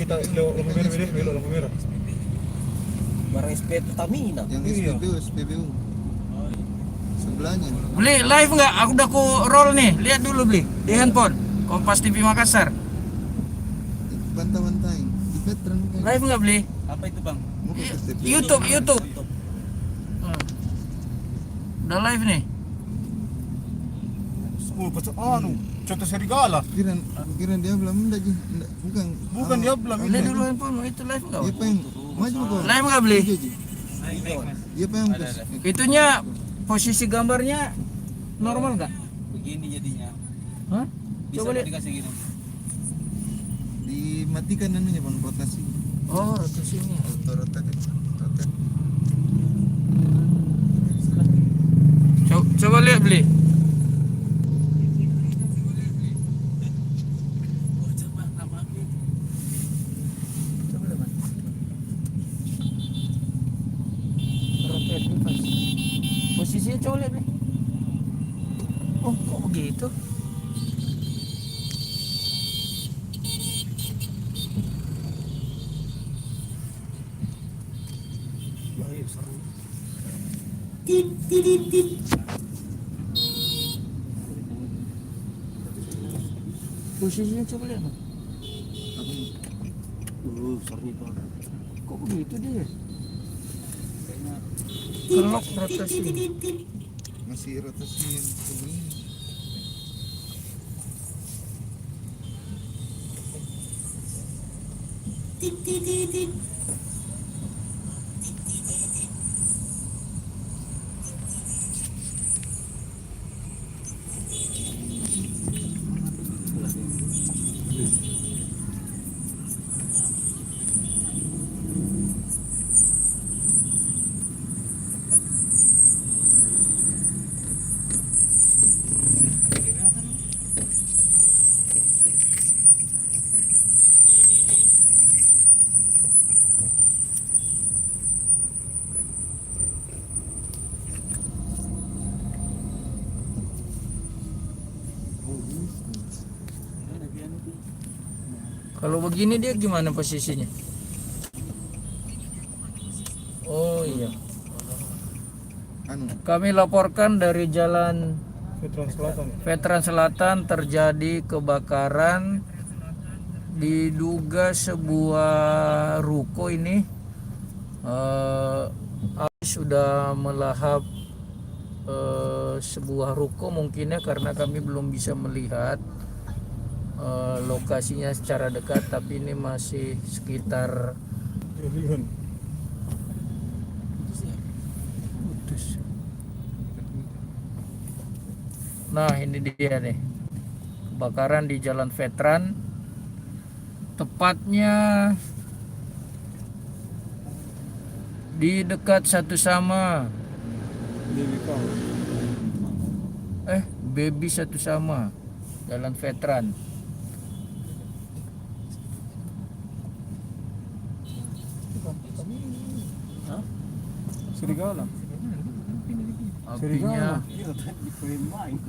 kita lewat lampu merah, belok lampu merah. Barang SPP Pertamina. Yang Iya. SPBU. Sebelahnya. Beli live nggak? Aku udah ku roll nih. Lihat dulu beli di handphone. Kompas TV Makassar. Bantah-bantahin. Di veteran kan. Live nggak beli? Apa itu bang? Mau ke STP. YouTube. Udah live nih. Pasal contoh serigala. Kira dia belum enggak Ji. Bukan Dia belum Lihat dulu handphone itu live nggak? Dia pengen maju kok. Live nggak beli? Dia pengen Itunya posisi gambarnya normal nggak? Begini jadinya. Hah? Bisa Coba lihat. dikasih gini. dimatikan anunya bang, rotasi. Oh, rotasinya. Rotate. Coba lihat beli. Posisinya coba lihat nih. Oh, kok begitu? Posisinya coba lihat bang. Sorry bang. Kok begitu dia? Kelok rotasi. Masih rotasi yang sebelumnya. Kalau begini dia gimana posisinya? Oh iya. Kami laporkan dari jalan Veteran Selatan terjadi kebakaran, diduga sebuah ruko ini api sudah melahap sebuah ruko mungkinnya karena kami belum bisa melihat lokasinya secara dekat, tapi ini masih sekitar putus. Nah ini dia nih, kebakaran di Jalan Veteran, tepatnya di dekat Satu Sama Baby Satu Sama, Jalan Veteran. Serigala. Apinya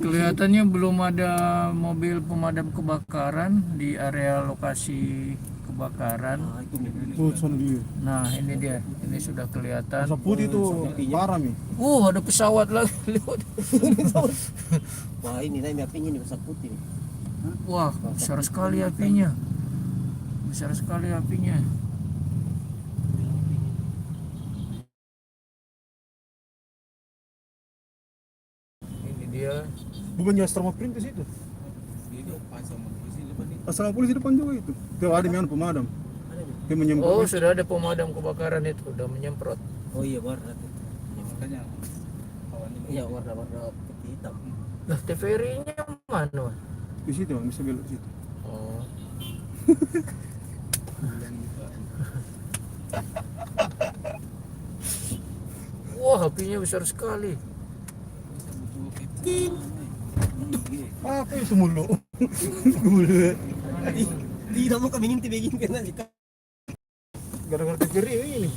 kelihatannya belum ada mobil pemadam kebakaran di area lokasi kebakaran. Nah ini dia, ini sudah kelihatan. Putih itu parah nih. Ada pesawat lagi lewat. Wah ini nih apinya nih besar putih. Wah besar sekali apinya, besar sekali apinya. Ini dia. Bukannya asrama perintis itu? Asrama polisi depan juga itu. Tuh ada yang pemadam. Dia menyemprot. Oh sudah ada pemadam kebakaran itu, udah menyemprot. Oh iya warna itu. Makanya iya warna-warna putih hitam. Lah TVRI-nya mana? Di situ bang, bisa belok situ. Oh. Wah, apinya besar sekali. Apa itu mulu? Tidak mau kami ingin begini karena Gara-gara TVRI ini.